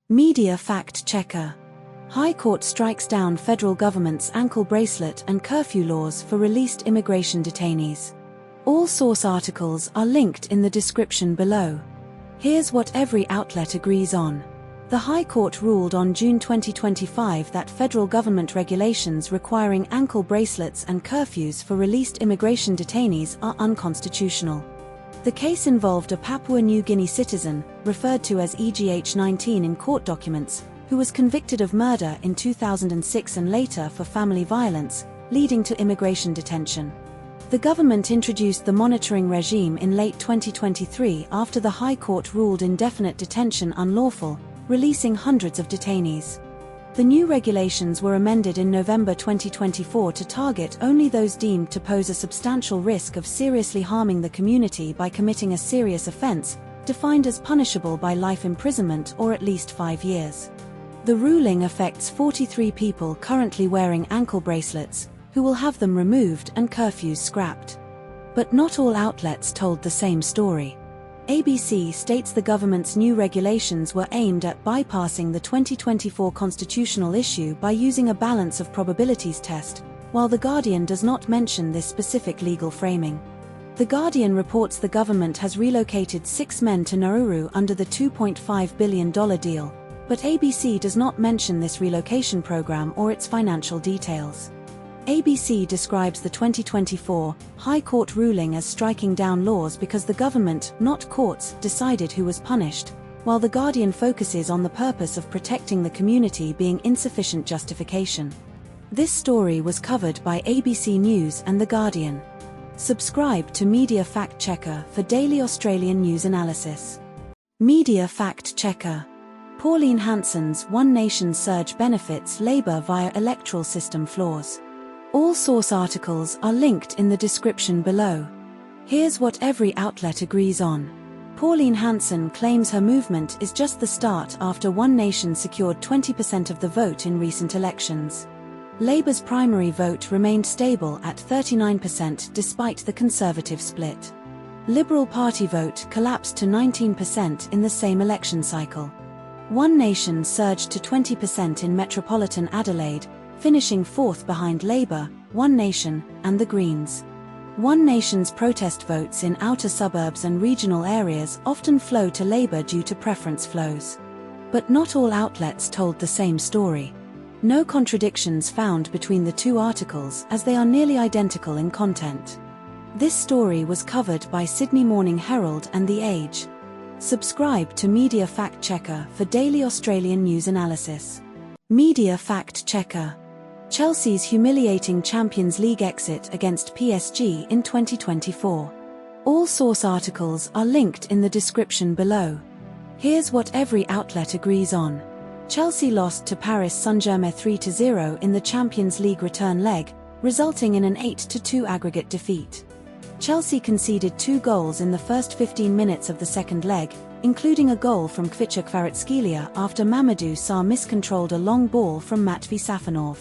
Media fact-checker. High Court strikes down federal government's ankle bracelet and curfew laws for released immigration detainees. All source articles are linked in the description below. Here's what every outlet agrees on. The High Court ruled on June 2025 that federal government regulations requiring ankle bracelets and curfews for released immigration detainees are unconstitutional. The case involved a Papua New Guinea citizen, referred to as EGH-19 in court documents, who was convicted of murder in 2006 and later for family violence, leading to immigration detention. The government introduced the monitoring regime in late 2023 after the High Court ruled indefinite detention unlawful, releasing hundreds of detainees. The new regulations were amended in November 2024 to target only those deemed to pose a substantial risk of seriously harming the community by committing a serious offense, defined as punishable by life imprisonment or at least 5 years. The ruling affects 43 people currently wearing ankle bracelets, who will have them removed and curfews scrapped. But not all outlets told the same story. ABC states the government's new regulations were aimed at bypassing the 2024 constitutional issue by using a balance of probabilities test, while The Guardian does not mention this specific legal framing. The Guardian reports the government has relocated 6 men to Nauru under the $2.5 billion deal, but ABC does not mention this relocation program or its financial details. ABC describes the 2024 High Court ruling as striking down laws because the government, not courts, decided who was punished, while The Guardian focuses on the purpose of protecting the community being insufficient justification. This story was covered by ABC News and The Guardian. Subscribe to Media Fact Checker for daily Australian news analysis. Media Fact Checker. Pauline Hanson's One Nation surge benefits Labour via electoral system flaws. All source articles are linked in the description below. Here's what every outlet agrees on. Pauline Hanson claims her movement is just the start after One Nation secured 20% of the vote in recent elections. Labour's primary vote remained stable at 39% despite the Conservative split. Liberal Party vote collapsed to 19% in the same election cycle. One Nation surged to 20% in metropolitan Adelaide, finishing 4th behind Labour, One Nation, and the Greens. One Nation's protest votes in outer suburbs and regional areas often flow to Labour due to preference flows. But not all outlets told the same story. No contradictions found between the two articles as they are nearly identical in content. This story was covered by Sydney Morning Herald and The Age. Subscribe to Media Fact Checker for daily Australian news analysis. Media Fact Checker. Chelsea's humiliating Champions League exit against PSG in 2024. All source articles are linked in the description below. Here's what every outlet agrees on. Chelsea lost to Paris Saint-Germain 3-0 in the Champions League return leg, resulting in an 8-2 aggregate defeat. Chelsea conceded 2 goals in the first 15 minutes of the second leg, including a goal from Kvicha Kvaratskhelia after Mamadou Sarr miscontrolled a long ball from Matvei Safonov.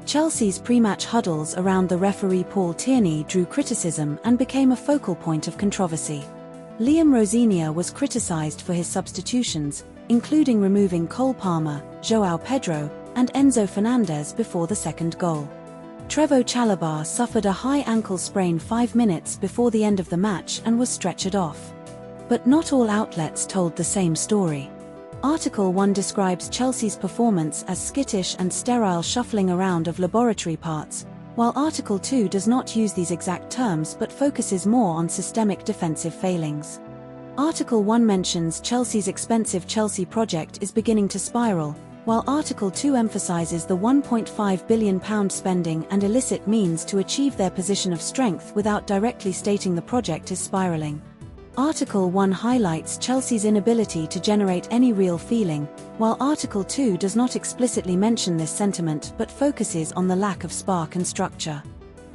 Chelsea's pre-match huddles around the referee Paul Tierney drew criticism and became a focal point of controversy. Liam Rosinia was criticised for his substitutions, including removing Cole Palmer, João Pedro, and Enzo Fernandez before the second goal. Trevoh Chalobah suffered a high ankle sprain 5 minutes before the end of the match and was stretchered off. But not all outlets told the same story. Article 1 describes Chelsea's performance as skittish and sterile shuffling around of laboratory parts, while Article 2 does not use these exact terms but focuses more on systemic defensive failings. Article 1 mentions Chelsea's expensive Chelsea project is beginning to spiral, while Article 2 emphasises the £1.5 billion spending and illicit means to achieve their position of strength without directly stating the project is spiralling. Article 1 highlights Chelsea's inability to generate any real feeling, while Article 2 does not explicitly mention this sentiment but focuses on the lack of spark and structure.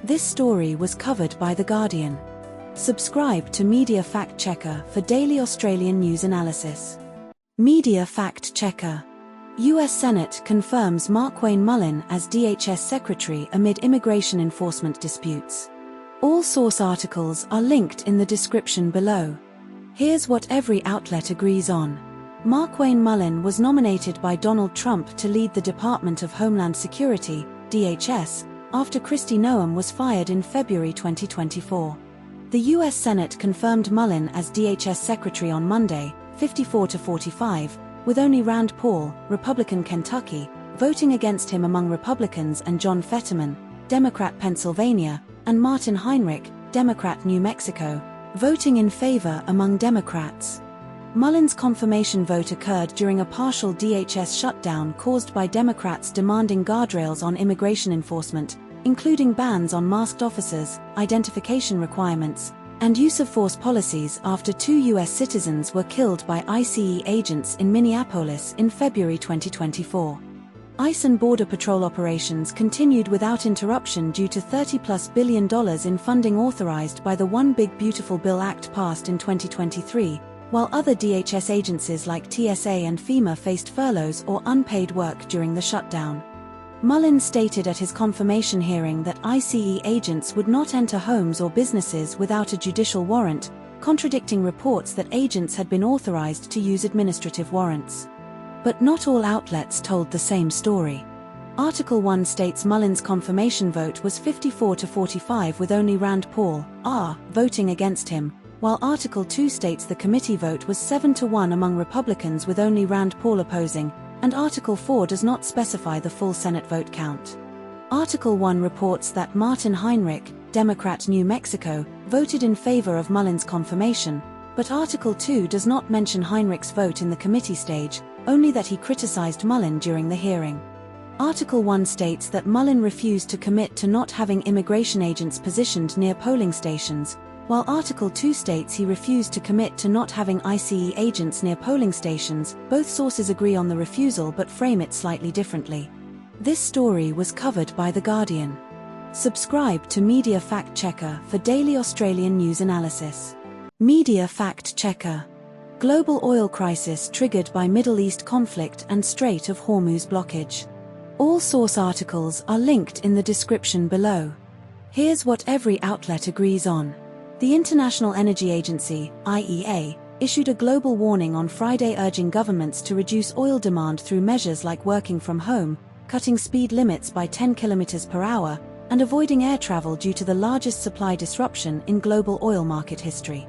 This story was covered by The Guardian. Subscribe to Media Fact Checker for daily Australian news analysis. Media Fact Checker. US Senate confirms Markwayne Mullin as DHS Secretary amid immigration enforcement disputes. All source articles are linked in the description below. Here's what every outlet agrees on. Markwayne Mullin was nominated by Donald Trump to lead the Department of Homeland Security, DHS, after Kristi Noem was fired in February 2024. The U.S. Senate confirmed Mullin as DHS Secretary on Monday, 54-45, with only Rand Paul, Republican Kentucky, voting against him among Republicans, and John Fetterman, Democrat Pennsylvania, and Martin Heinrich, Democrat New Mexico, voting in favor among Democrats. Mullin's confirmation vote occurred during a partial DHS shutdown caused by Democrats demanding guardrails on immigration enforcement, including bans on masked officers, identification requirements, and use of force policies after 2 U.S. citizens were killed by ICE agents in Minneapolis in February 2024. ICE and Border Patrol operations continued without interruption due to $30+ billion in funding authorized by the One Big Beautiful Bill Act passed in 2023, while other DHS agencies like TSA and FEMA faced furloughs or unpaid work during the shutdown. Mullin stated at his confirmation hearing that ICE agents would not enter homes or businesses without a judicial warrant, contradicting reports that agents had been authorized to use administrative warrants. But not all outlets told the same story. Article 1 states Mullin's confirmation vote was 54-45 with only Rand Paul, R, voting against him, while Article 2 states the committee vote was 7-1 among Republicans with only Rand Paul opposing, and Article 4 does not specify the full Senate vote count. Article 1 reports that Martin Heinrich, Democrat New Mexico, voted in favor of Mullin's confirmation, but Article 2 does not mention Heinrich's vote in the committee stage, only that he criticized Mullin during the hearing. Article 1 states that Mullin refused to commit to not having immigration agents positioned near polling stations, while Article 2 states he refused to commit to not having ICE agents near polling stations. Both sources agree on the refusal but frame it slightly differently. This story was covered by The Guardian. Subscribe to Media Fact Checker for daily Australian news analysis. Media Fact Checker. Global oil crisis triggered by Middle East conflict and Strait of Hormuz blockage. All source articles are linked in the description below. Here's what every outlet agrees on. The International Energy Agency, IEA, issued a global warning on Friday urging governments to reduce oil demand through measures like working from home, cutting speed limits by 10 km per hour, and avoiding air travel due to the largest supply disruption in global oil market history.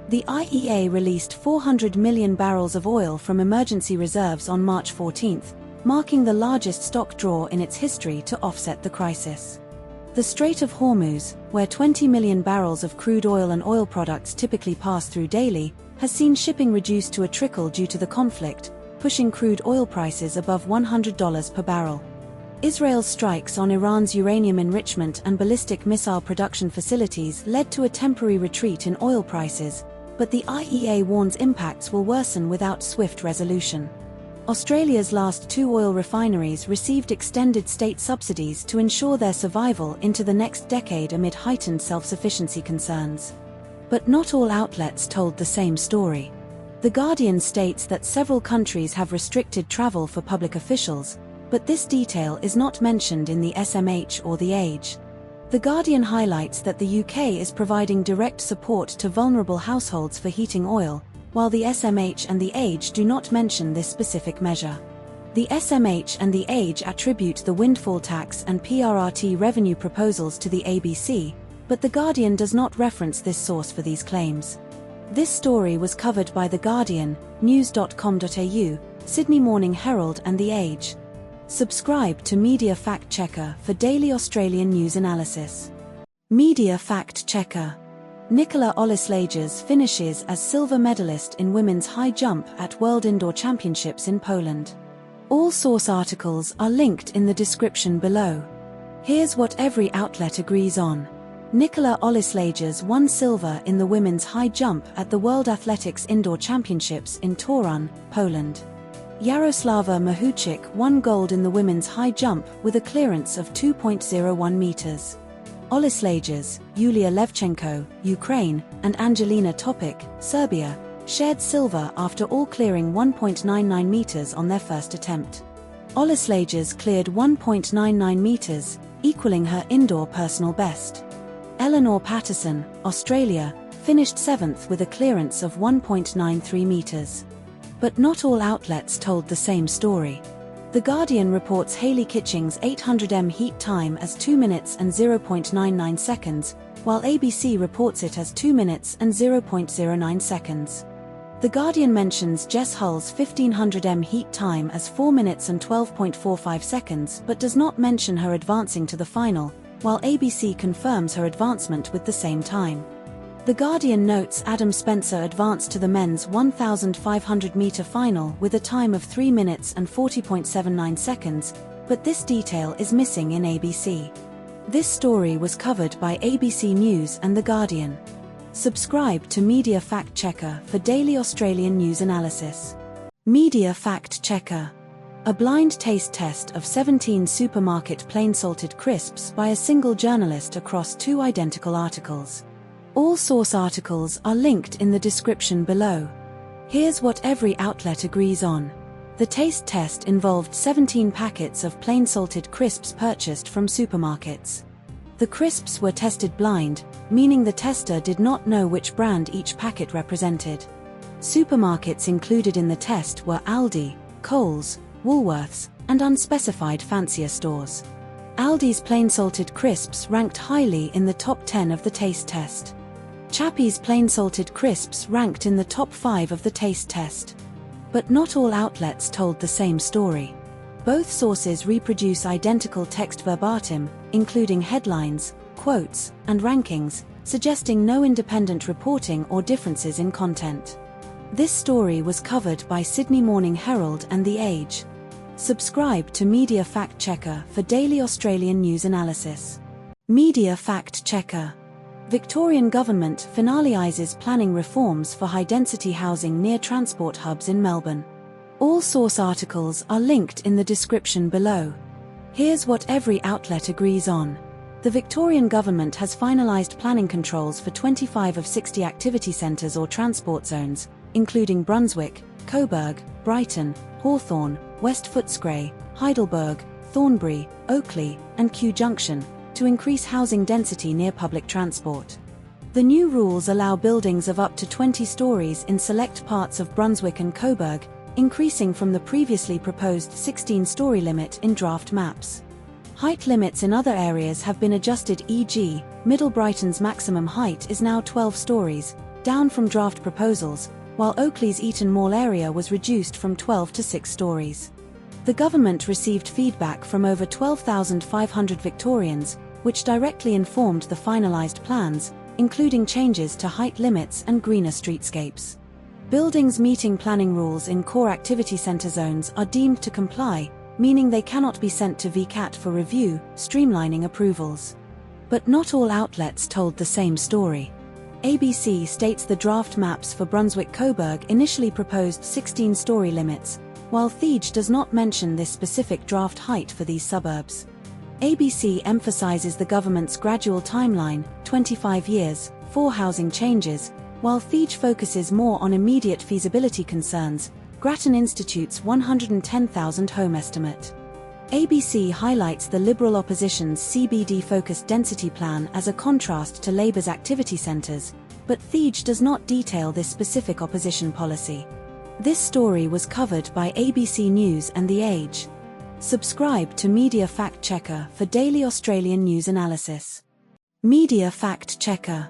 The IEA released 400 million barrels of oil from emergency reserves on March 14, marking the largest stock draw in its history to offset the crisis. The Strait of Hormuz, where 20 million barrels of crude oil and oil products typically pass through daily, has seen shipping reduced to a trickle due to the conflict, pushing crude oil prices above $100 per barrel. Israel's strikes on Iran's uranium enrichment and ballistic missile production facilities led to a temporary retreat in oil prices, but the IEA warns impacts will worsen without swift resolution. Australia's last 2 oil refineries received extended state subsidies to ensure their survival into the next decade amid heightened self-sufficiency concerns. But not all outlets told the same story. The Guardian states that several countries have restricted travel for public officials, but this detail is not mentioned in the SMH or The Age. The Guardian highlights that the UK is providing direct support to vulnerable households for heating oil, while the SMH and The Age do not mention this specific measure. The SMH and The Age attribute the windfall tax and PRRT revenue proposals to the ABC, but The Guardian does not reference this source for these claims. This story was covered by The Guardian, news.com.au, Sydney Morning Herald and The Age. Subscribe to Media Fact Checker for daily Australian news analysis. Media Fact Checker. Nicola Olyslagers finishes as silver medalist in women's high jump at World Indoor Championships in Poland. All source articles are linked in the description below. Here's what every outlet agrees on. Nicola Olyslagers won silver in the women's high jump at the World Athletics Indoor Championships in Torun, Poland. Yaroslava Mahuchik won gold in the women's high jump with a clearance of 2.01 meters. Olyslagers, Yulia Levchenko, Ukraine, and Angelina Topic, Serbia, shared silver after all clearing 1.99 meters on their first attempt. Olyslagers cleared 1.99 meters, equaling her indoor personal best. Eleanor Patterson, Australia, finished 7th with a clearance of 1.93 meters. But not all outlets told the same story. The Guardian reports Hayley Kitching's 800m heat time as 2 minutes and 0.99 seconds, while ABC reports it as 2 minutes and 0.09 seconds. The Guardian mentions Jess Hull's 1500m heat time as 4 minutes and 12.45 seconds but does not mention her advancing to the final, while ABC confirms her advancement with the same time. The Guardian notes Adam Spencer advanced to the men's 1,500-meter final with a time of 3 minutes and 40.79 seconds, but this detail is missing in ABC. This story was covered by ABC News and The Guardian. Subscribe to Media Fact Checker for daily Australian news analysis. Media Fact Checker. A blind taste test of 17 supermarket plain salted crisps by a single journalist across 2 identical articles. All source articles are linked in the description below. Here's what every outlet agrees on. The taste test involved 17 packets of plain salted crisps purchased from supermarkets. The crisps were tested blind, meaning the tester did not know which brand each packet represented. Supermarkets included in the test were Aldi, Coles, Woolworths, and unspecified fancier stores. Aldi's plain salted crisps ranked highly in the top 10 of the taste test. Chappie's plain salted crisps ranked in the top 5 of the taste test. But not all outlets told the same story. Both sources reproduce identical text verbatim, including headlines, quotes, and rankings, suggesting no independent reporting or differences in content. This story was covered by Sydney Morning Herald and The Age. Subscribe to Media Fact Checker for daily Australian news analysis. Media Fact Checker. Victorian government finalises planning reforms for high-density housing near transport hubs in Melbourne. All source articles are linked in the description below. Here's what every outlet agrees on. The Victorian government has finalised planning controls for 25 of 60 activity centres or transport zones, including Brunswick, Coburg, Brighton, Hawthorn, West Footscray, Heidelberg, Thornbury, Oakley, and Kew Junction, to increase housing density near public transport. The new rules allow buildings of up to 20 stories in select parts of Brunswick and Coburg, increasing from the previously proposed 16-story limit in draft maps. Height limits in other areas have been adjusted, e.g., Middle Brighton's maximum height is now 12 stories, down from draft proposals, while Oakley's Eaton Mall area was reduced from 12 to 6 stories. The government received feedback from over 12,500 Victorians, which directly informed the finalised plans, including changes to height limits and greener streetscapes. Buildings meeting planning rules in core activity centre zones are deemed to comply, meaning they cannot be sent to VCAT for review, streamlining approvals. But not all outlets told the same story. ABC states the draft maps for Brunswick-Coburg initially proposed 16-story limits, while The Age does not mention this specific draft height for these suburbs. ABC emphasises the government's gradual timeline, 25 years, for housing changes, while The Age focuses more on immediate feasibility concerns. Grattan Institute's 110,000 home estimate. ABC highlights the Liberal opposition's CBD-focused density plan as a contrast to Labour's activity centres, but The Age does not detail this specific opposition policy. This story was covered by ABC News and The Age. Subscribe to Media Fact Checker for daily Australian news analysis. Media Fact Checker.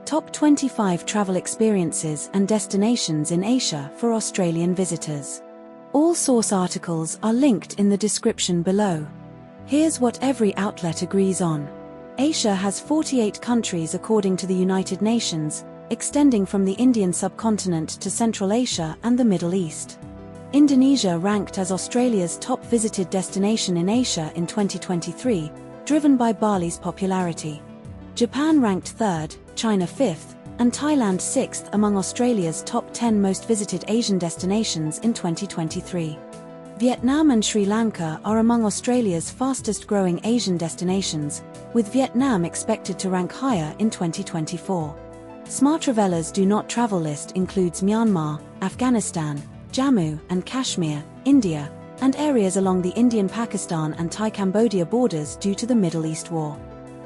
Top 25 travel experiences and destinations in Asia for Australian visitors. All source articles are linked in the description below. Here's what every outlet agrees on. Asia has 48 countries according to the United Nations, extending from the Indian subcontinent to Central Asia and the Middle East. Indonesia ranked as Australia's top visited destination in Asia in 2023, driven by Bali's popularity. Japan ranked 3rd, China 5th, and Thailand 6th among Australia's top 10 most visited Asian destinations in 2023. Vietnam and Sri Lanka are among Australia's fastest-growing Asian destinations, with Vietnam expected to rank higher in 2024. Smart Travelers' Do Not Travel list includes Myanmar, Afghanistan, Jammu and Kashmir, India, and areas along the Indian-Pakistan and Thai-Cambodia borders due to the Middle East war.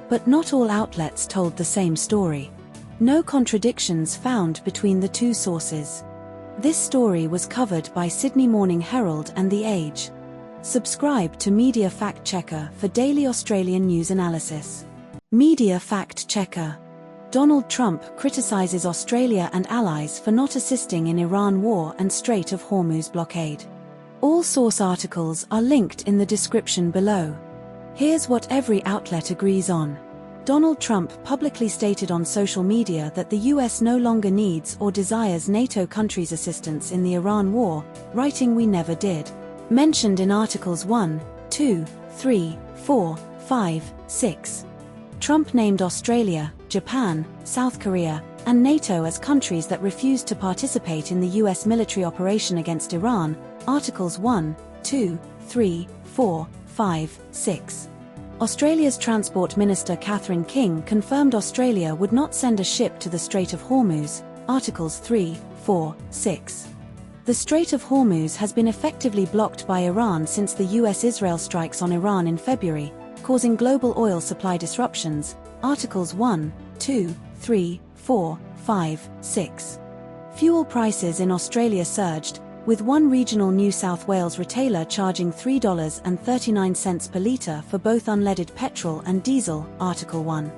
But not all outlets told the same story. No contradictions found between the two sources. This story was covered by Sydney Morning Herald and The Age. Subscribe to Media Fact Checker for daily Australian news analysis. Media Fact Checker. Donald Trump criticizes Australia and allies for not assisting in Iran war and Strait of Hormuz blockade. All source articles are linked in the description below. Here's what every outlet agrees on. Donald Trump publicly stated on social media that the US no longer needs or desires NATO countries' assistance in the Iran war, writing "We never did." Mentioned in Articles 1, 2, 3, 4, 5, 6. Trump named Australia, Japan, South Korea, and NATO as countries that refused to participate in the US military operation against Iran, Articles 1, 2, 3, 4, 5, 6. Australia's Transport Minister Catherine King confirmed Australia would not send a ship to the Strait of Hormuz, Articles 3, 4, 6. The Strait of Hormuz has been effectively blocked by Iran since the US-Israel strikes on Iran in February, causing global oil supply disruptions, Articles 1, 2, 3, 4, 5, 6. Fuel prices in Australia surged, with one regional New South Wales retailer charging $3.39 per litre for both unleaded petrol and diesel, Article 1.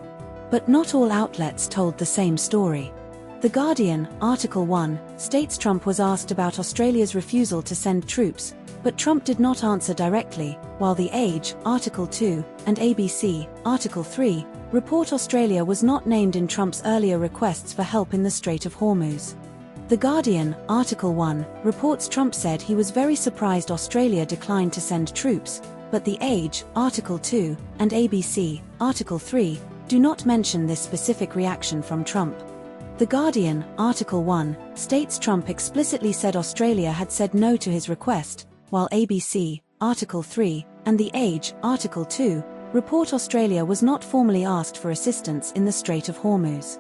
But not all outlets told the same story. The Guardian, Article 1, states Trump was asked about Australia's refusal to send troops, but Trump did not answer directly, while The Age, Article 2, and ABC, Article 3, report Australia was not named in Trump's earlier requests for help in the Strait of Hormuz. The Guardian, Article 1, reports Trump said he was very surprised Australia declined to send troops, but The Age, Article 2, and ABC, Article 3, do not mention this specific reaction from Trump. The Guardian, Article 1, states Trump explicitly said Australia had said no to his request, while ABC, Article 3, and The Age, Article 2, report Australia was not formally asked for assistance in the Strait of Hormuz.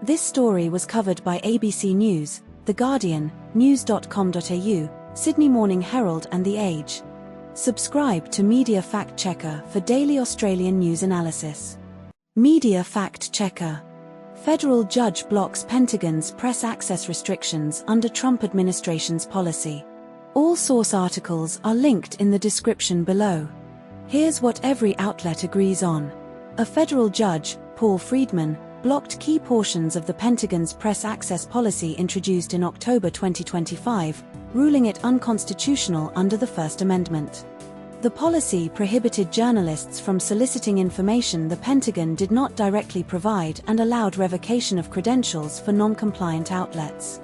This story was covered by ABC News, The Guardian, news.com.au, Sydney Morning Herald and The Age. Subscribe to Media Fact Checker for daily Australian news analysis. Media Fact Checker. Federal judge blocks Pentagon's press access restrictions under Trump administration's policy. All source articles are linked in the description below. Here's what every outlet agrees on. A federal judge, Paul Friedman, blocked key portions of the Pentagon's press access policy introduced in October 2025, ruling it unconstitutional under the First Amendment. The policy prohibited journalists from soliciting information the Pentagon did not directly provide and allowed revocation of credentials for non-compliant outlets.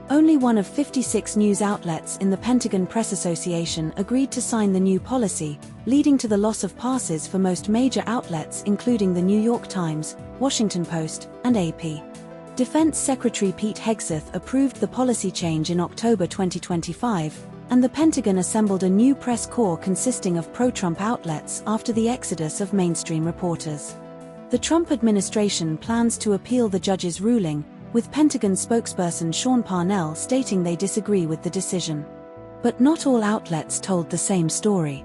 Only one of 56 news outlets in the Pentagon Press Association agreed to sign the new policy, leading to the loss of passes for most major outlets including the New York Times, Washington Post, and AP. Defense Secretary Pete Hegseth approved the policy change in October 2025, and the Pentagon assembled a new press corps consisting of pro-Trump outlets after the exodus of mainstream reporters. The Trump administration plans to appeal the judge's ruling, with Pentagon spokesperson Sean Parnell stating they disagree with the decision. But not all outlets told the same story.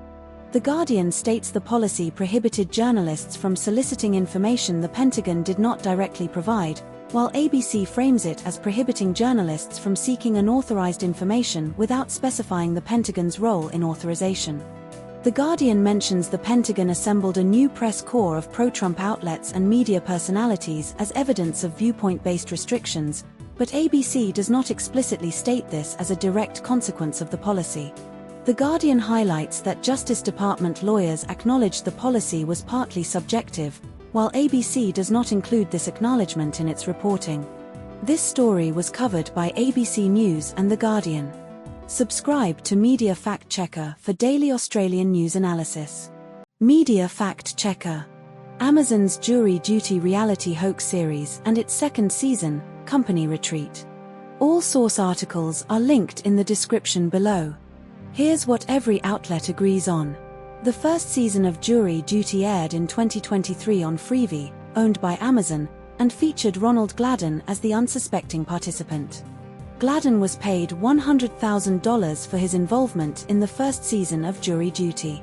The Guardian states the policy prohibited journalists from soliciting information the Pentagon did not directly provide, while ABC frames it as prohibiting journalists from seeking unauthorized information without specifying the Pentagon's role in authorization. The Guardian mentions the Pentagon assembled a new press corps of pro-Trump outlets and media personalities as evidence of viewpoint-based restrictions, but ABC does not explicitly state this as a direct consequence of the policy. The Guardian highlights that Justice Department lawyers acknowledged the policy was partly subjective, while ABC does not include this acknowledgement in its reporting. This story was covered by ABC News and The Guardian. Subscribe to Media Fact Checker for daily Australian news analysis. Media Fact Checker. Amazon's Jury Duty reality hoax series and its second season, Company Retreat. All source articles are linked in the description below. Here's what every outlet agrees on. The first season of Jury Duty aired in 2023 on Freevee, owned by Amazon, and featured Ronald Gladden as the unsuspecting participant. Gladden was paid $100,000 for his involvement in the first season of Jury Duty.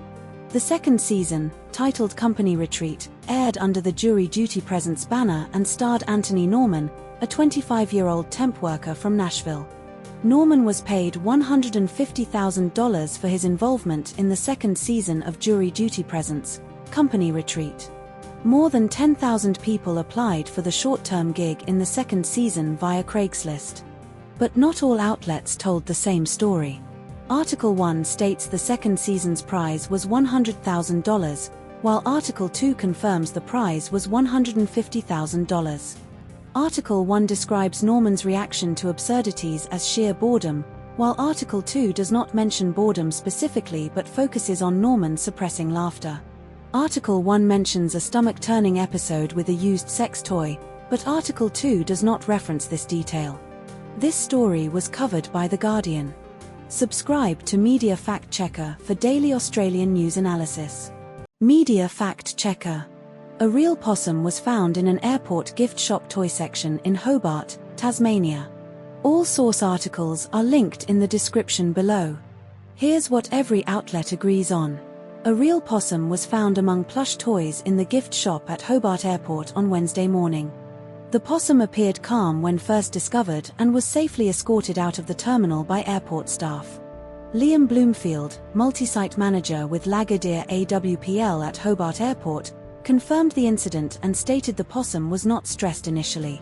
The second season, titled Company Retreat, aired under the Jury Duty Presents banner and starred Anthony Norman, a 25-year-old temp worker from Nashville. Norman was paid $150,000 for his involvement in the second season of Jury Duty Presents, Company Retreat. More than 10,000 people applied for the short-term gig in the second season via Craigslist. But not all outlets told the same story. Article 1 states the second season's prize was $100,000, while Article 2 confirms the prize was $150,000. Article 1 describes Norman's reaction to absurdities as sheer boredom, while Article 2 does not mention boredom specifically but focuses on Norman suppressing laughter. Article 1 mentions a stomach-turning episode with a used sex toy, but Article 2 does not reference this detail. This story was covered by The Guardian. Subscribe to Media Fact Checker for daily Australian news analysis. Media Fact Checker. A real possum was found in an airport gift shop toy section in Hobart, Tasmania. All source articles are linked in the description below. Here's what every outlet agrees on. A real possum was found among plush toys in the gift shop at Hobart Airport on Wednesday morning. The possum appeared calm when first discovered and was safely escorted out of the terminal by airport staff. Liam Bloomfield, multi-site manager with Lagardère AWPL at Hobart Airport, confirmed the incident and stated the possum was not stressed initially.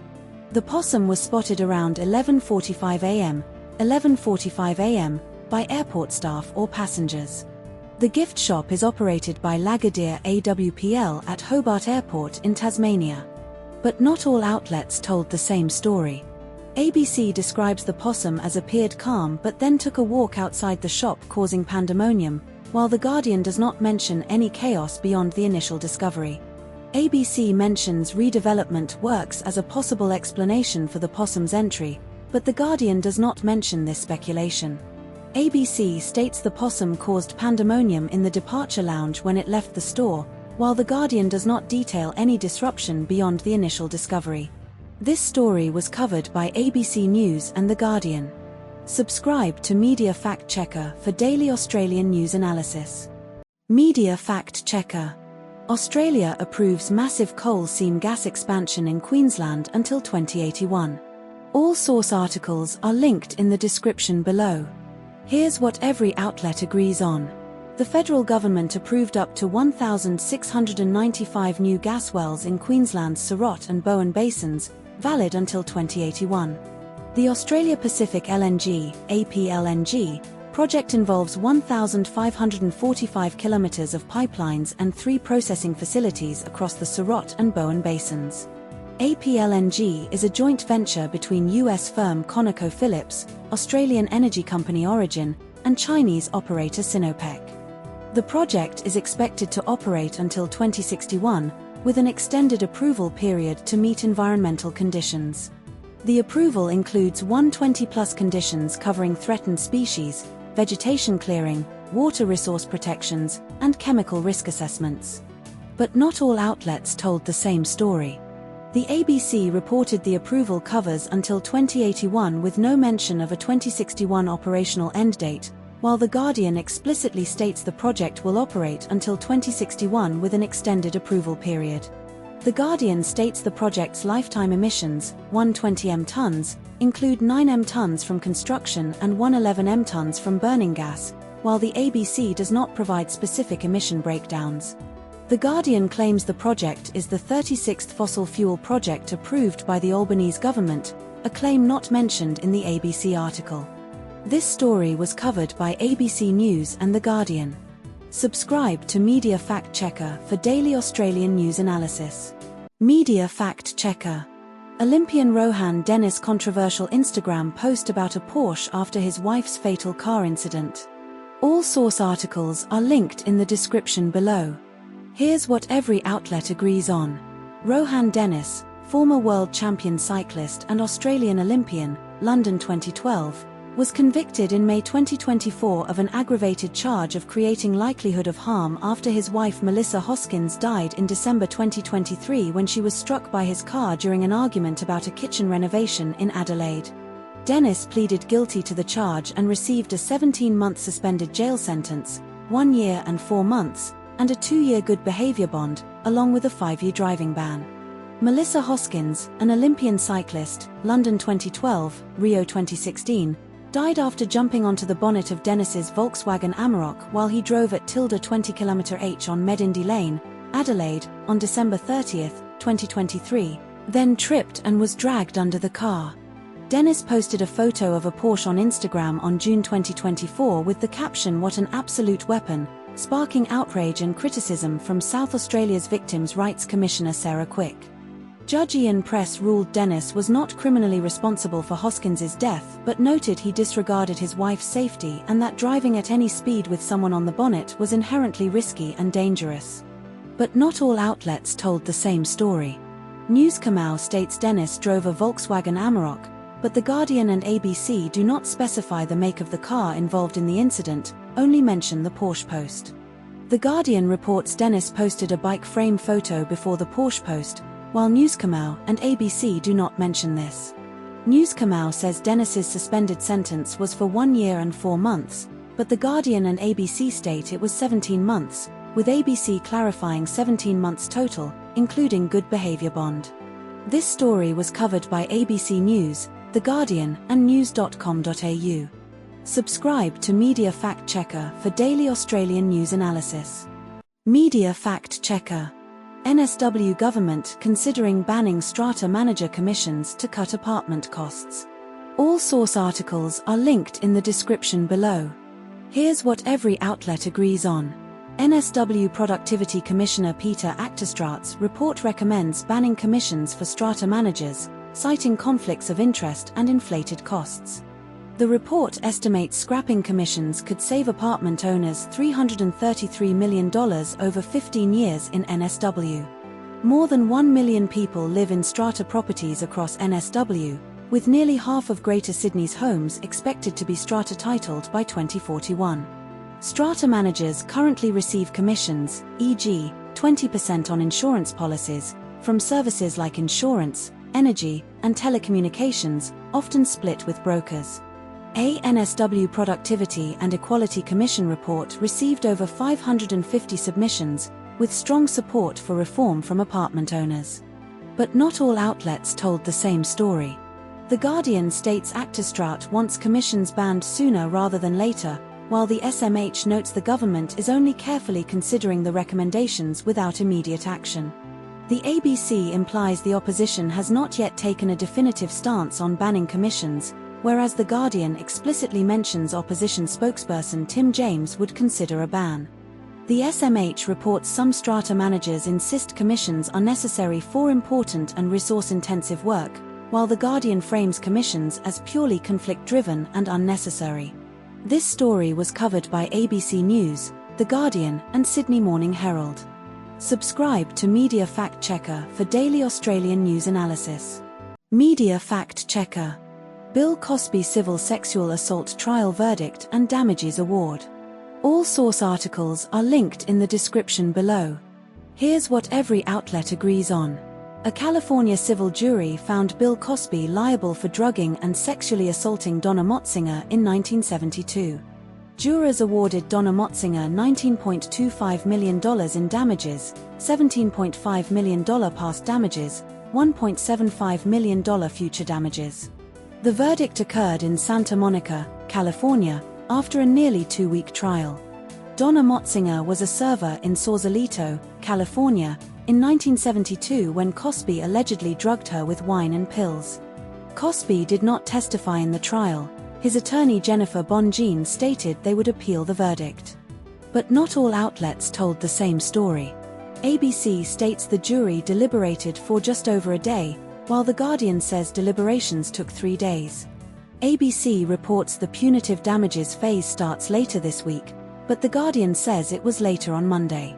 The possum was spotted around 11:45 a.m. by airport staff or passengers. The gift shop is operated by Lagardère AWPL at Hobart Airport in Tasmania. But not all outlets told the same story. ABC describes the possum as appeared calm but then took a walk outside the shop causing pandemonium, while The Guardian does not mention any chaos beyond the initial discovery. ABC mentions redevelopment works as a possible explanation for the possum's entry, but The Guardian does not mention this speculation. ABC states the possum caused pandemonium in the departure lounge when it left the store, while The Guardian does not detail any disruption beyond the initial discovery. This story was covered by ABC News and The Guardian. Subscribe to Media Fact Checker for daily Australian news analysis. Media Fact Checker. Australia approves massive coal seam gas expansion in Queensland until 2081. All source articles are linked in the description below. Here's what every outlet agrees on. The federal government approved up to 1,695 new gas wells in Queensland's Surat and Bowen basins, valid until 2081. The Australia Pacific LNG (APLNG) project involves 1,545 kilometers of pipelines and 3 processing facilities across the Surat and Bowen basins. APLNG is a joint venture between US firm ConocoPhillips, Australian energy company Origin, and Chinese operator Sinopec. The project is expected to operate until 2061, with an extended approval period to meet environmental conditions. The approval includes 120+ conditions covering threatened species, vegetation clearing, water resource protections, and chemical risk assessments. But not all outlets told the same story. The ABC reported the approval covers until 2081 with no mention of a 2061 operational end date, while The Guardian explicitly states the project will operate until 2061 with an extended approval period. The Guardian states the project's lifetime emissions, 120 m tons, include 9 m tons from construction and 111 m tons from burning gas, while the ABC does not provide specific emission breakdowns. The Guardian claims the project is the 36th fossil fuel project approved by the Albanese government, a claim not mentioned in the ABC article. This story was covered by ABC News and The Guardian. Subscribe to Media Fact Checker for daily Australian news analysis. Media Fact Checker. Olympian Rohan Dennis controversial Instagram post about a Porsche after his wife's fatal car incident. All source articles are linked in the description below. Here's what every outlet agrees on. Rohan Dennis, former world champion cyclist and Australian Olympian, London 2012, was convicted in May 2024 of an aggravated charge of creating likelihood of harm after his wife Melissa Hoskins died in December 2023 when she was struck by his car during an argument about a kitchen renovation in Adelaide. Dennis pleaded guilty to the charge and received a 17-month suspended jail sentence, 1 year and 4 months, and a 2-year good behaviour bond, along with a 5-year driving ban. Melissa Hoskins, an Olympian cyclist, London 2012, Rio 2016, died after jumping onto the bonnet of Dennis's Volkswagen Amarok while he drove at ~20 km/h on Medindy Lane, Adelaide, on December 30, 2023, then tripped and was dragged under the car. Dennis posted a photo of a Porsche on Instagram on June 2024 with the caption "What an absolute weapon," sparking outrage and criticism from South Australia's Victims' Rights Commissioner Sarah Quick. Judge Ian Press ruled Dennis was not criminally responsible for Hoskins's death but noted he disregarded his wife's safety and that driving at any speed with someone on the bonnet was inherently risky and dangerous. But not all outlets told the same story. News Kamau states Dennis drove a Volkswagen Amarok, but The Guardian and ABC do not specify the make of the car involved in the incident, only mention the Porsche post. The Guardian reports Dennis posted a bike frame photo before the Porsche post, while News Kamau and ABC do not mention this. News Kamau says Dennis's suspended sentence was for 1 year and 4 months, but The Guardian and ABC state it was 17 months, with ABC clarifying 17 months total, including good behavior bond. This story was covered by ABC News, The Guardian, and news.com.au. Subscribe to Media Fact Checker for daily Australian news analysis. Media Fact Checker. NSW government considering banning strata manager commissions to cut apartment costs. All source articles are linked in the description below. Here's what every outlet agrees on. NSW Productivity Commissioner Peter Achterstraat's report recommends banning commissions for strata managers, citing conflicts of interest and inflated costs. The report estimates scrapping commissions could save apartment owners $333 million over 15 years in NSW. More than 1 million people live in strata properties across NSW, with nearly half of Greater Sydney's homes expected to be strata titled by 2041. Strata managers currently receive commissions, e.g., 20% on insurance policies, from services like insurance, energy, and telecommunications, often split with brokers. A NSW Productivity and Equality Commission report received over 550 submissions, with strong support for reform from apartment owners. But not all outlets told the same story. The Guardian states Achterstraat wants commissions banned sooner rather than later, while the SMH notes the government is only carefully considering the recommendations without immediate action. The ABC implies the opposition has not yet taken a definitive stance on banning commissions, whereas The Guardian explicitly mentions opposition spokesperson Tim James would consider a ban. The SMH reports some strata managers insist commissions are necessary for important and resource-intensive work, while The Guardian frames commissions as purely conflict-driven and unnecessary. This story was covered by ABC News, The Guardian, and Sydney Morning Herald. Subscribe to Media Fact Checker for daily Australian news analysis. Media Fact Checker. Bill Cosby Civil Sexual Assault Trial Verdict and Damages Award. All source articles are linked in the description below. Here's what every outlet agrees on. A California civil jury found Bill Cosby liable for drugging and sexually assaulting Donna Motzinger in 1972. Jurors awarded Donna Motzinger $19.25 million in damages, $17.5 million past damages, $1.75 million future damages. The verdict occurred in Santa Monica, California, after a nearly 2-week trial. Donna Motzinger was a server in Sausalito, California, in 1972 when Cosby allegedly drugged her with wine and pills. Cosby did not testify in the trial. His attorney Jennifer Bonjean stated they would appeal the verdict. But not all outlets told the same story. ABC states the jury deliberated for just over a day, while The Guardian says deliberations took 3 days. ABC reports the punitive damages phase starts later this week, but The Guardian says it was later on Monday.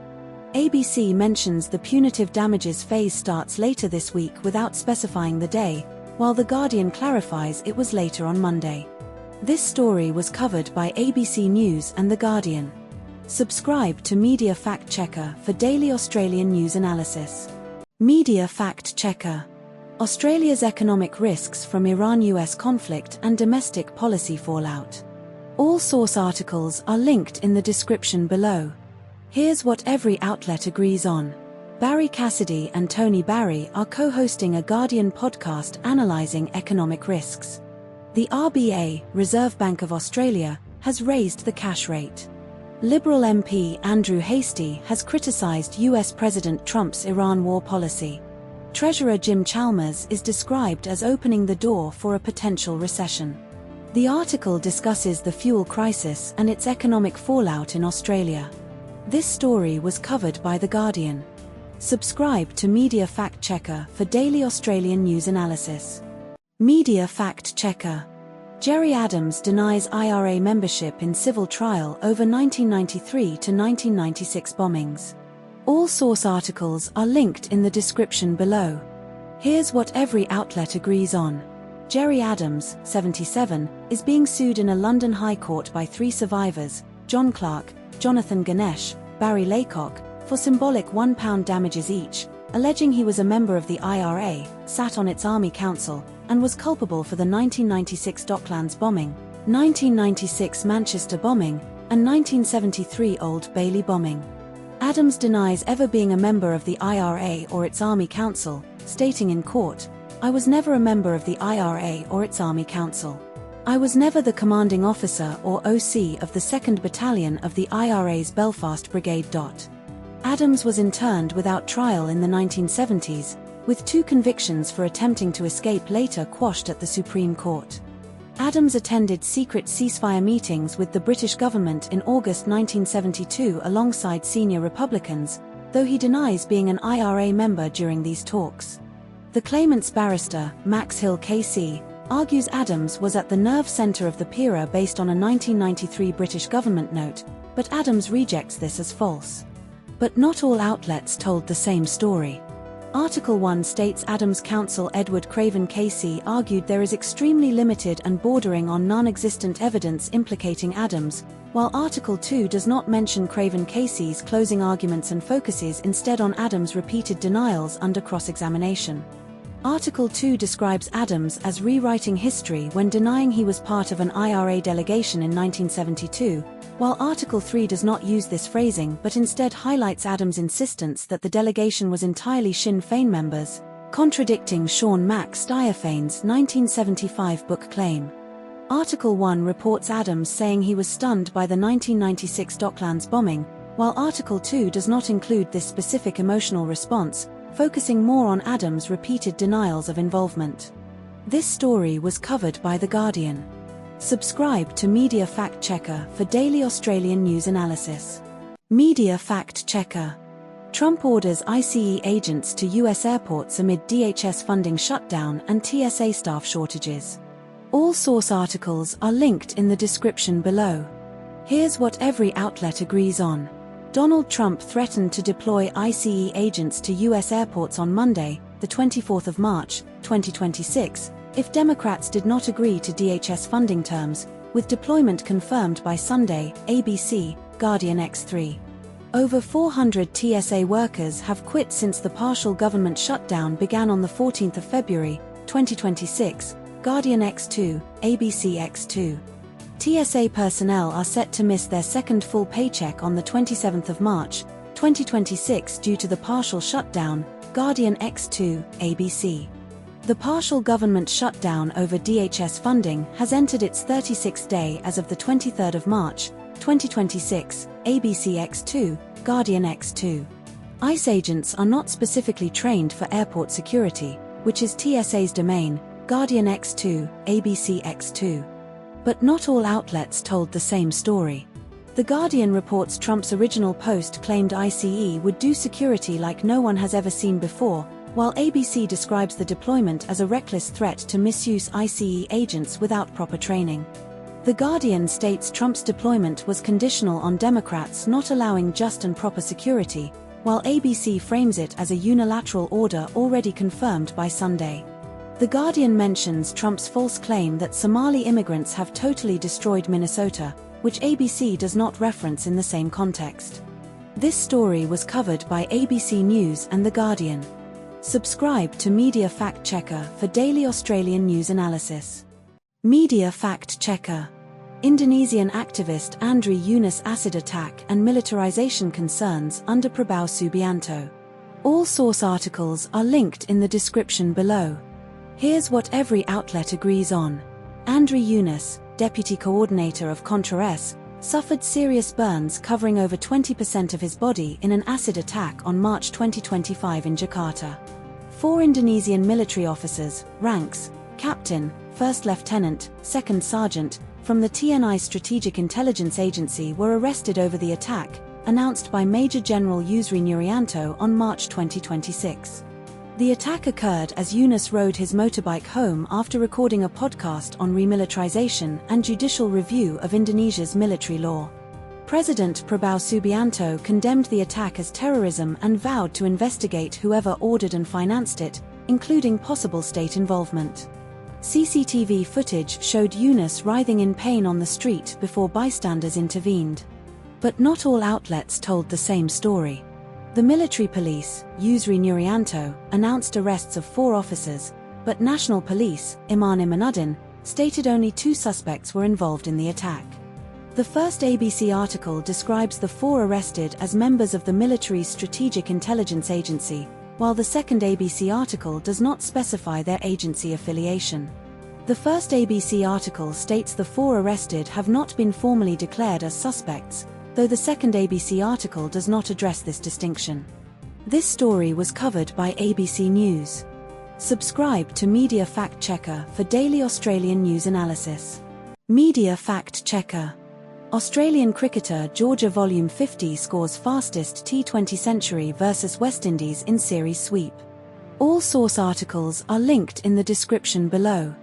ABC mentions the punitive damages phase starts later this week without specifying the day, while The Guardian clarifies it was later on Monday. This story was covered by ABC News and The Guardian. Subscribe to Media Fact Checker for daily Australian news analysis. Media Fact Checker. Australia's economic risks from Iran-US conflict and domestic policy fallout. All source articles are linked in the description below. Here's what every outlet agrees on. Barry Cassidy and Tony Barry are co-hosting a Guardian podcast analysing economic risks. The RBA, Reserve Bank of Australia, has raised the cash rate. Liberal MP Andrew Hastie has criticised US President Trump's Iran war policy. Treasurer Jim Chalmers is described as opening the door for a potential recession. The article discusses the fuel crisis and its economic fallout in Australia. This story was covered by The Guardian. Subscribe to Media Fact Checker for daily Australian news analysis. Media Fact Checker. Gerry Adams denies IRA membership in civil trial over 1993 to 1996 bombings. All source articles are linked in the description below. Here's what every outlet agrees on. Gerry Adams, 77, is being sued in a London High Court by 3 survivors, John Clark, Jonathan Ganesh, Barry Laycock, for symbolic £1 damages each, alleging he was a member of the IRA, sat on its Army Council, and was culpable for the 1996 Docklands bombing, 1996 Manchester bombing, and 1973 Old Bailey bombing. Adams denies ever being a member of the IRA or its Army Council, stating in court, "I was never a member of the IRA or its Army Council. I was never the commanding officer or OC of the 2nd Battalion of the IRA's Belfast Brigade." Adams was interned without trial in the 1970s, with 2 convictions for attempting to escape later quashed at the Supreme Court. Adams attended secret ceasefire meetings with the British government in August 1972 alongside senior Republicans, though he denies being an IRA member during these talks. The claimant's barrister, Max Hill KC, argues Adams was at the nerve center of the PIRA based on a 1993 British government note, but Adams rejects this as false. But not all outlets told the same story. Article 1 states Adams' counsel Edward Craven KC argued there is extremely limited and bordering on non-existent evidence implicating Adams, while Article 2 does not mention Craven KC's closing arguments and focuses instead on Adams' repeated denials under cross-examination. Article 2 describes Adams as rewriting history when denying he was part of an IRA delegation in 1972, while Article 3 does not use this phrasing but instead highlights Adams' insistence that the delegation was entirely Sinn Féin members, contradicting Sean Mac Stirefane's 1975 book claim. Article 1 reports Adams saying he was stunned by the 1996 Docklands bombing, while Article 2 does not include this specific emotional response, focusing more on Adams' repeated denials of involvement. This story was covered by The Guardian. Subscribe to Media Fact Checker for daily Australian news analysis. Media Fact Checker. Trump orders ICE agents to US airports amid DHS funding shutdown and TSA staff shortages. All source articles are linked in the description below. Here's what every outlet agrees on. Donald Trump threatened to deploy ICE agents to US airports on Monday, the 24th of March, 2026, if Democrats did not agree to DHS funding terms, with deployment confirmed by Sunday, ABC, Guardian X3. Over 400 TSA workers have quit since the partial government shutdown began on the 14th of February, 2026, Guardian X2, ABC X2. TSA personnel are set to miss their second full paycheck on the 27th of March, 2026 due to the partial shutdown, Guardian X2, ABC. The partial government shutdown over DHS funding has entered its 36th day as of the 23rd of March, 2026, ABC X2, Guardian X2. ICE agents are not specifically trained for airport security, which is TSA's domain, Guardian X2, ABC X2. But not all outlets told the same story. The Guardian reports Trump's original post claimed ICE would do security like no one has ever seen before, while ABC describes the deployment as a reckless threat to misuse ICE agents without proper training. The Guardian states Trump's deployment was conditional on Democrats not allowing just and proper security, while ABC frames it as a unilateral order already confirmed by Sunday. The Guardian mentions Trump's false claim that Somali immigrants have totally destroyed Minnesota, which ABC does not reference in the same context. This story was covered by ABC News and The Guardian. Subscribe to Media Fact Checker for daily Australian news analysis. Media Fact Checker. Indonesian activist Andri Yunus acid attack and militarization concerns under Prabowo Subianto. All source articles are linked in the description below. Here's what every outlet agrees on. Andrew Yunus, deputy coordinator of Contra-S, suffered serious burns covering over 20% of his body in an acid attack on March 2025 in Jakarta. 4 Indonesian military officers, ranks, captain, first lieutenant, second sergeant, from the TNI Strategic Intelligence Agency were arrested over the attack, announced by Major General Yusri Nurianto on March 2026. The attack occurred as Yunus rode his motorbike home after recording a podcast on remilitarization and judicial review of Indonesia's military law. President Prabowo Subianto condemned the attack as terrorism and vowed to investigate whoever ordered and financed it, including possible state involvement. CCTV footage showed Yunus writhing in pain on the street before bystanders intervened. But not all outlets told the same story. The military police, Yusri Nurianto, announced arrests of 4 officers, but National Police, Iman Imanuddin, stated only 2 suspects were involved in the attack. The first ABC article describes the 4 arrested as members of the military's Strategic Intelligence Agency, while the second ABC article does not specify their agency affiliation. The first ABC article states the 4 arrested have not been formally declared as suspects, though the second ABC article does not address this distinction. This story was covered by ABC News. Subscribe to Media Fact Checker for daily Australian news analysis. Media Fact Checker. Australian cricketer Georgia Volume 50 scores fastest T20 century versus West Indies in series sweep. All source articles are linked in the description below.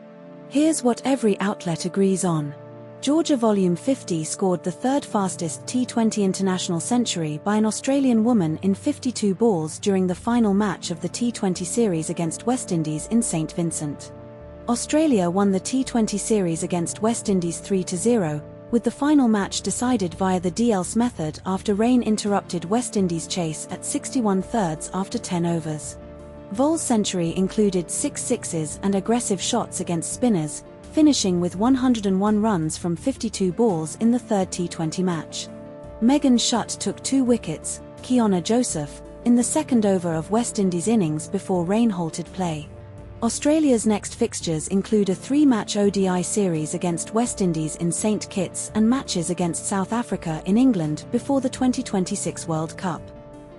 Here's what every outlet agrees on. Georgia Volume 50 scored the 3rd fastest T20 international century by an Australian woman in 52 balls during the final match of the T20 series against West Indies in St Vincent. Australia won the T20 series against West Indies 3-0, with the final match decided via the DLS method after rain interrupted West Indies' chase at 61 thirds after 10 overs. Vol's century included 6 sixes and aggressive shots against spinners, finishing with 101 runs from 52 balls in the 3rd T20 match. Megan Shutt took 2 wickets, Kiona Joseph, in the 2nd over of West Indies' innings before rain halted play. Australia's next fixtures include a 3-match ODI series against West Indies in St Kitts and matches against South Africa in England before the 2026 World Cup.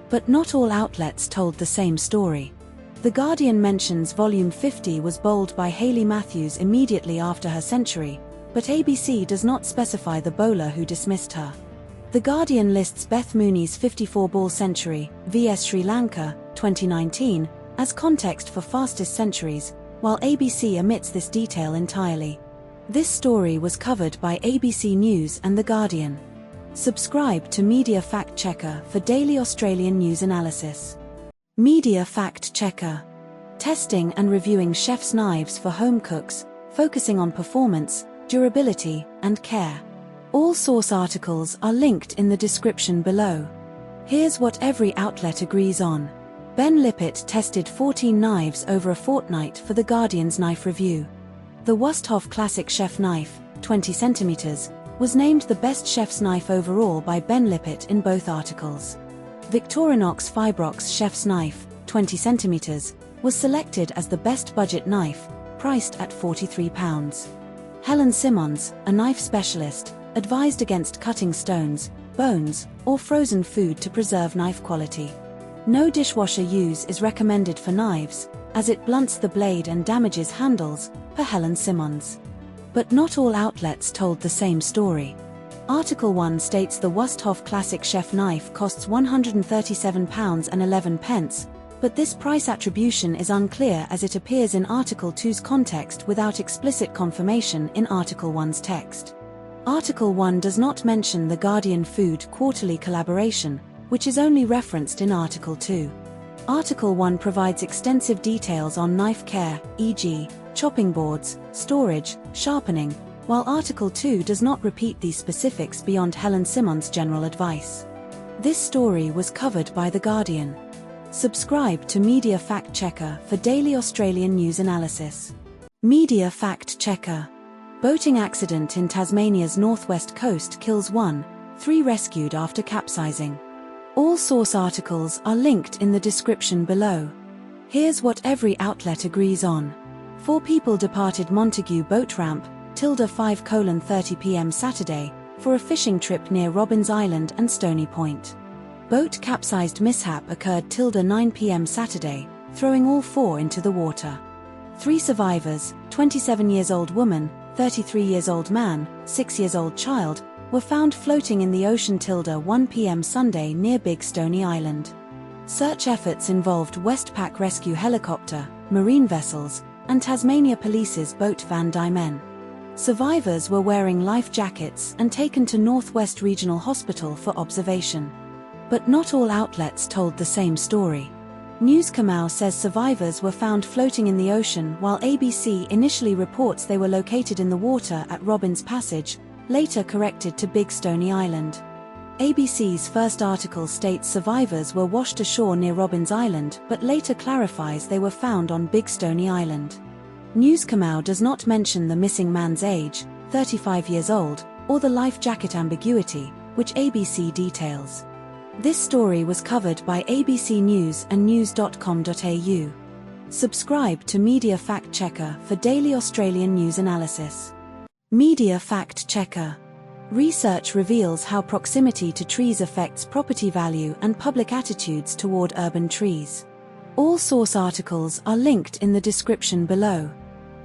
But not all outlets told the same story. The Guardian mentions Volume 50 was bowled by Hayley Matthews immediately after her century, but ABC does not specify the bowler who dismissed her. The Guardian lists Beth Mooney's 54-ball century, vs Sri Lanka, 2019, as context for fastest centuries, while ABC omits this detail entirely. This story was covered by ABC News and The Guardian. Subscribe to Media Fact Checker for daily Australian news analysis. Media Fact Checker. Testing and reviewing chef's knives for home cooks, focusing on performance, durability, and care. All source articles are linked in the description below. Here's what every outlet agrees on. Ben Lippitt tested 14 knives over a fortnight for The Guardian's knife review. The Wusthof Classic Chef Knife, 20 cm, was named the best chef's knife overall by Ben Lippitt in both articles. Victorinox Fibrox Chef's Knife, 20 cm, was selected as the best budget knife, priced at £43. Helen Simmons, a knife specialist, advised against cutting stones, bones, or frozen food to preserve knife quality. No dishwasher use is recommended for knives, as it blunts the blade and damages handles, per Helen Simmons. But not all outlets told the same story. Article 1 states the Wusthof Classic Chef Knife costs £137.11, but this price attribution is unclear as it appears in Article 2's context without explicit confirmation in Article 1's text. Article 1 does not mention the Guardian Food quarterly collaboration, which is only referenced in Article 2. Article 1 provides extensive details on knife care, e.g., chopping boards, storage, sharpening, while Article 2 does not repeat these specifics beyond Helen Simmons' general advice. This story was covered by The Guardian. Subscribe to Media Fact Checker for daily Australian news analysis. Media Fact Checker. Boating accident in Tasmania's northwest coast kills 1, 3 rescued after capsizing. All source articles are linked in the description below. Here's what every outlet agrees on. 4 people departed Montague boat ramp, 5:30 p.m. Saturday, for a fishing trip near Robbins Island and Stony Point. Boat capsized mishap occurred 9 p.m. Saturday, throwing all four into the water. 3 survivors, 27-year-old woman, 33-year-old man, 6-year-old child, were found floating in the ocean 1 p.m. Sunday near Big Stony Island. Search efforts involved Westpac rescue helicopter, marine vessels, and Tasmania Police's boat Van Diemen. Survivors were wearing life jackets and taken to Northwest Regional Hospital for observation. But not all outlets told the same story. News Kamau says survivors were found floating in the ocean, while ABC initially reports they were located in the water at Robbins Passage, later corrected to Big Stony Island. ABC's first article states survivors were washed ashore near Robbins Island, but later clarifies they were found on Big Stony Island. News Kamau does not mention the missing man's age, 35 years old, or the life jacket ambiguity, which ABC details. This story was covered by ABC News and news.com.au. Subscribe to Media Fact Checker for daily Australian news analysis. Media Fact Checker. Research reveals how proximity to trees affects property value and public attitudes toward urban trees. All source articles are linked in the description below.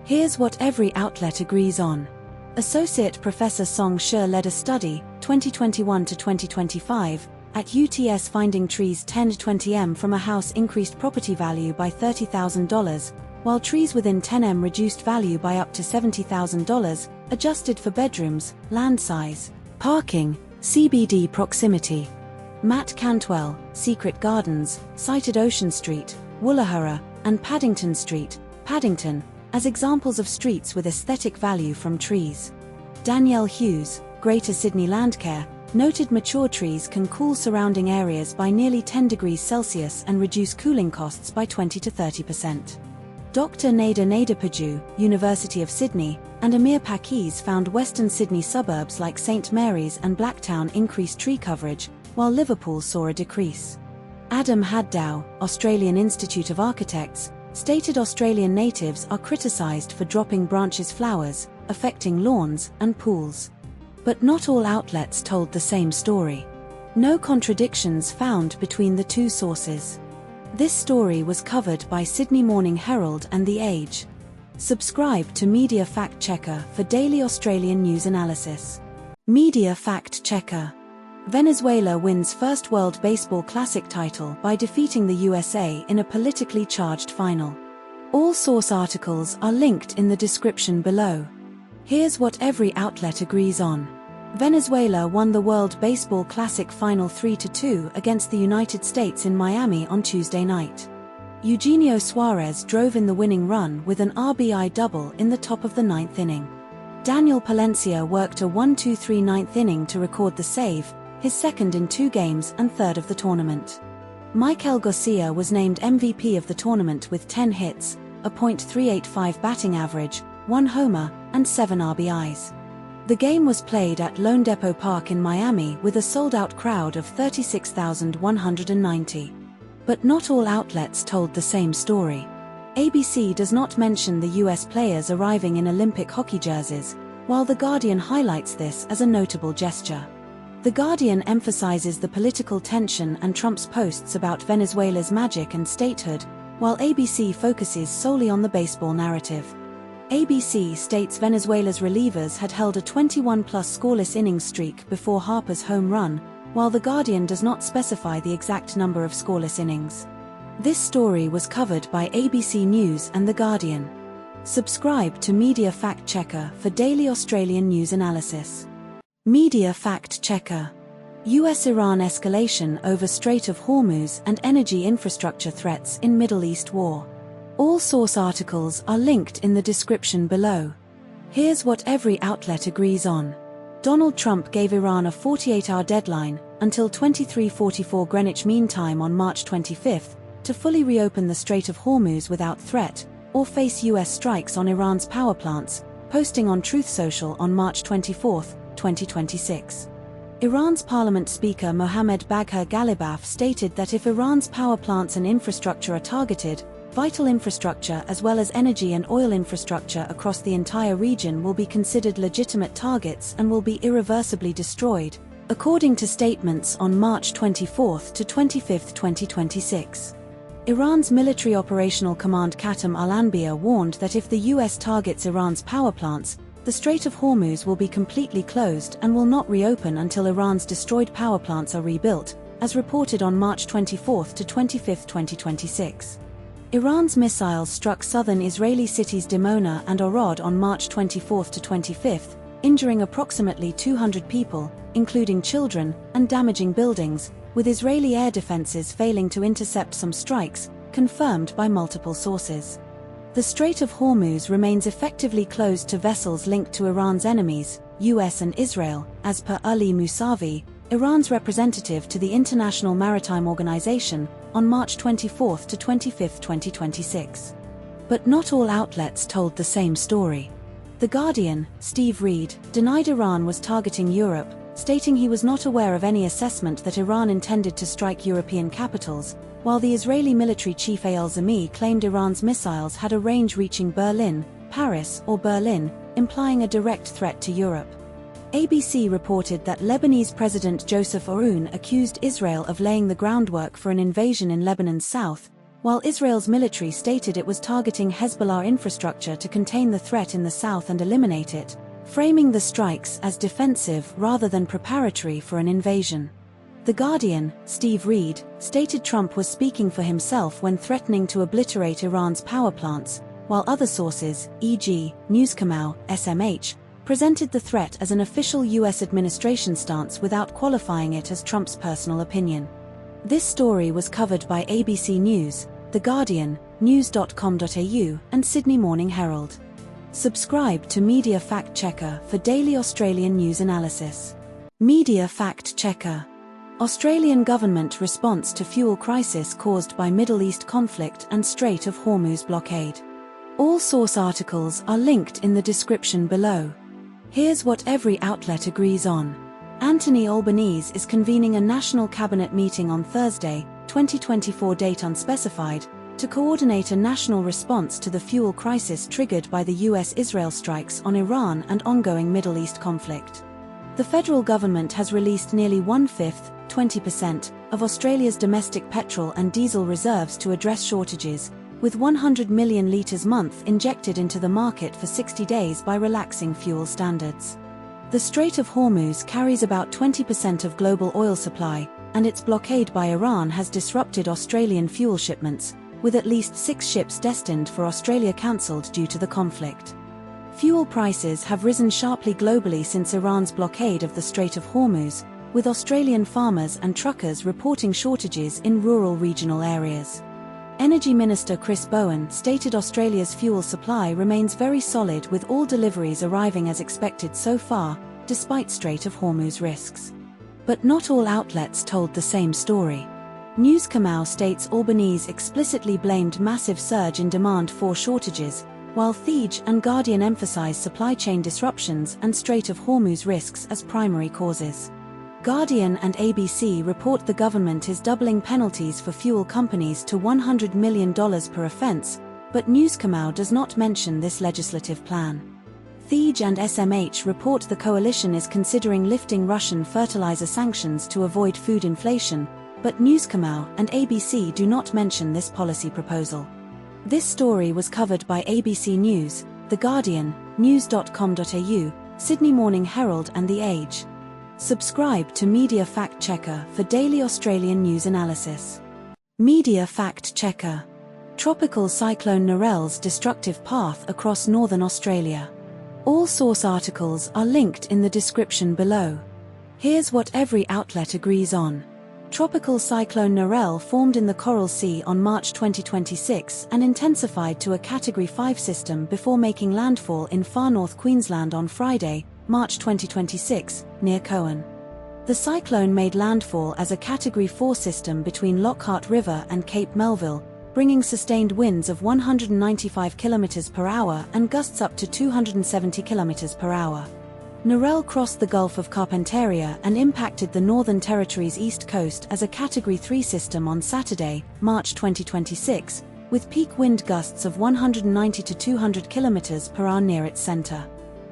Here's what every outlet agrees on. Associate Professor Song Shi led a study, 2021 to 2025, at UTS finding trees 10 to 20 m from a house increased property value by $30,000, while trees within 10 m reduced value by up to $70,000, adjusted for bedrooms, land size, parking, CBD proximity. Matt Cantwell, Secret Gardens, cited Ocean Street, Woollahra, and Paddington Street, Paddington, as examples of streets with aesthetic value from trees. Danielle Hughes, Greater Sydney Landcare, noted mature trees can cool surrounding areas by nearly 10 degrees Celsius and reduce cooling costs by 20 to 30%. Dr. Nader Naderpaju, University of Sydney, and Amir Pakiz found Western Sydney suburbs like St Mary's and Blacktown increased tree coverage, while Liverpool saw a decrease. Adam Haddow, Australian Institute of Architects, stated Australian natives are criticised for dropping branches flowers, affecting lawns and pools. But not all outlets told the same story. No contradictions found between the two sources. This story was covered by Sydney Morning Herald and The Age. Subscribe to Media Fact Checker for daily Australian news analysis. Media Fact Checker. Venezuela wins first World Baseball Classic title by defeating the USA in a politically charged final. All source articles are linked in the description below. Here's what every outlet agrees on. Venezuela won the World Baseball Classic final 3-2 against the United States in Miami on Tuesday night. Eugenio Suarez drove in the winning run with an RBI double in the top of the 9th inning. Daniel Palencia worked a 1-2-3 9th inning to record the save, his second in 2 games and third of the tournament. Michael Garcia was named MVP of the tournament with 10 hits, a .385 batting average, 1 homer, and 7 RBIs. The game was played at Lone Depot Park in Miami with a sold-out crowd of 36,190. But not all outlets told the same story. ABC does not mention the US players arriving in Olympic hockey jerseys, while The Guardian highlights this as a notable gesture. The Guardian emphasizes the political tension and Trump's posts about Venezuela's magic and statehood, while ABC focuses solely on the baseball narrative. ABC states Venezuela's relievers had held a 21-plus scoreless innings streak before Harper's home run, while The Guardian does not specify the exact number of scoreless innings. This story was covered by ABC News and The Guardian. Subscribe to Media Fact Checker for daily Australian news analysis. Media Fact Checker. US-Iran escalation over Strait of Hormuz and energy infrastructure threats in Middle East war. All source articles are linked in the description below. Here's what every outlet agrees on. Donald Trump gave Iran a 48-hour deadline, until 23:44 Greenwich Mean Time on March 25, to fully reopen the Strait of Hormuz without threat, or face US strikes on Iran's power plants, posting on Truth Social on March 24, 2026. Iran's Parliament Speaker Mohammad Bagher Ghalibaf stated that if Iran's power plants and infrastructure are targeted, vital infrastructure as well as energy and oil infrastructure across the entire region will be considered legitimate targets and will be irreversibly destroyed, according to statements on March 24 to 25, 2026. Iran's Military Operational Command Qatem al-Anbiya warned that if the US targets Iran's power plants, the Strait of Hormuz will be completely closed and will not reopen until Iran's destroyed power plants are rebuilt, as reported on March 24 to 25, 2026. Iran's missiles struck southern Israeli cities Dimona and Orod on March 24 to 25, injuring approximately 200 people, including children, and damaging buildings, with Israeli air defenses failing to intercept some strikes, confirmed by multiple sources. The Strait of Hormuz remains effectively closed to vessels linked to Iran's enemies, US and Israel, as per Ali Mousavi, Iran's representative to the International Maritime Organization, on March 24 to 25, 2026. But not all outlets told the same story. The Guardian, Steve Reed, denied Iran was targeting Europe, stating he was not aware of any assessment that Iran intended to strike European capitals, while the Israeli military chief Eyal Zami claimed Iran's missiles had a range reaching Berlin, Paris, or Berlin, implying a direct threat to Europe. ABC reported that Lebanese President Joseph Aoun accused Israel of laying the groundwork for an invasion in Lebanon's south, while Israel's military stated it was targeting Hezbollah infrastructure to contain the threat in the south and eliminate it, framing the strikes as defensive rather than preparatory for an invasion. The Guardian, Steve Reed, stated Trump was speaking for himself when threatening to obliterate Iran's power plants, while other sources, e.g., Newscomau, SMH, presented the threat as an official US administration stance without qualifying it as Trump's personal opinion. This story was covered by ABC News, The Guardian, news.com.au, and Sydney Morning Herald. Subscribe to Media Fact Checker for daily Australian news analysis. Media Fact Checker. Australian government response to fuel crisis caused by Middle East conflict and Strait of Hormuz blockade. All source articles are linked in the description below. Here's what every outlet agrees on. Anthony Albanese is convening a national cabinet meeting on Thursday, 2024 date unspecified, to coordinate a national response to the fuel crisis triggered by the US-Israel strikes on Iran and ongoing Middle East conflict. The federal government has released nearly 1/5, 20%, of Australia's domestic petrol and diesel reserves to address shortages, with 100 million litres month injected into the market for 60 days by relaxing fuel standards. The Strait of Hormuz carries about 20% of global oil supply, and its blockade by Iran has disrupted Australian fuel shipments, with at least 6 ships destined for Australia cancelled due to the conflict. Fuel prices have risen sharply globally since Iran's blockade of the Strait of Hormuz, with Australian farmers and truckers reporting shortages in rural regional areas. Energy Minister Chris Bowen stated Australia's fuel supply remains very solid with all deliveries arriving as expected so far, despite Strait of Hormuz risks. But not all outlets told the same story. Newscomau states Albanese explicitly blamed massive surge in demand for shortages, while Thij and Guardian emphasize supply chain disruptions and Strait of Hormuz risks as primary causes. Guardian and ABC report the government is doubling penalties for fuel companies to $100 million per offense, but Newscomau does not mention this legislative plan. Thij and SMH report the coalition is considering lifting Russian fertilizer sanctions to avoid food inflation, but Newscomau and ABC do not mention this policy proposal. This story was covered by ABC News, The Guardian, news.com.au, Sydney Morning Herald and The Age. Subscribe to Media Fact Checker for daily Australian news analysis. Media Fact Checker. Tropical cyclone Narelle's destructive path across northern Australia. All source articles are linked in the description below. Here's what every outlet agrees on. Tropical cyclone Narelle formed in the Coral Sea on March 2026 and intensified to a Category 5 system before making landfall in far north Queensland on Friday, March 2026, near Coen. The cyclone made landfall as a Category 4 system between Lockhart River and Cape Melville, bringing sustained winds of 195 km per hour and gusts up to 270 km per hour. Narelle crossed the Gulf of Carpentaria and impacted the Northern Territory's east coast as a Category 3 system on Saturday, March 2026, with peak wind gusts of 190 to 200 km per hour near its center.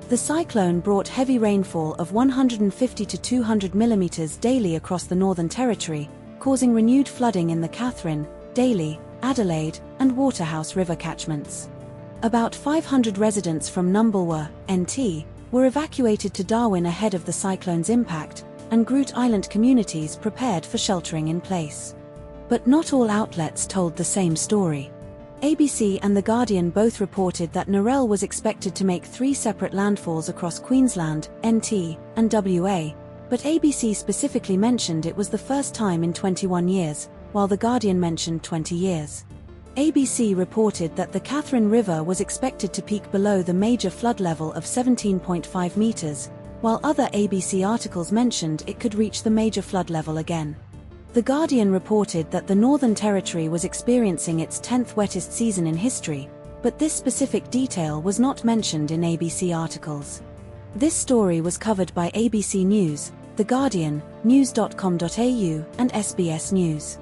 The cyclone brought heavy rainfall of 150 to 200 mm daily across the Northern Territory, causing renewed flooding in the Catherine, Daly, Adelaide, and Waterhouse River catchments. About 500 residents from Numbulwar, NT, were evacuated to Darwin ahead of the cyclone's impact, and Groote Eylandt communities prepared for sheltering in place. But not all outlets told the same story. ABC and The Guardian both reported that Narelle was expected to make 3 separate landfalls across Queensland, NT, and WA, but ABC specifically mentioned it was the first time in 21 years, while The Guardian mentioned 20 years. ABC reported that the Catherine River was expected to peak below the major flood level of 17.5 meters, while other ABC articles mentioned it could reach the major flood level again. The Guardian reported that the Northern Territory was experiencing its 10th wettest season in history, but this specific detail was not mentioned in ABC articles. This story was covered by ABC News, The Guardian, news.com.au, and SBS News.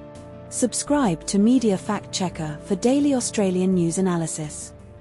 Subscribe to Media Fact Checker for daily Australian news analysis.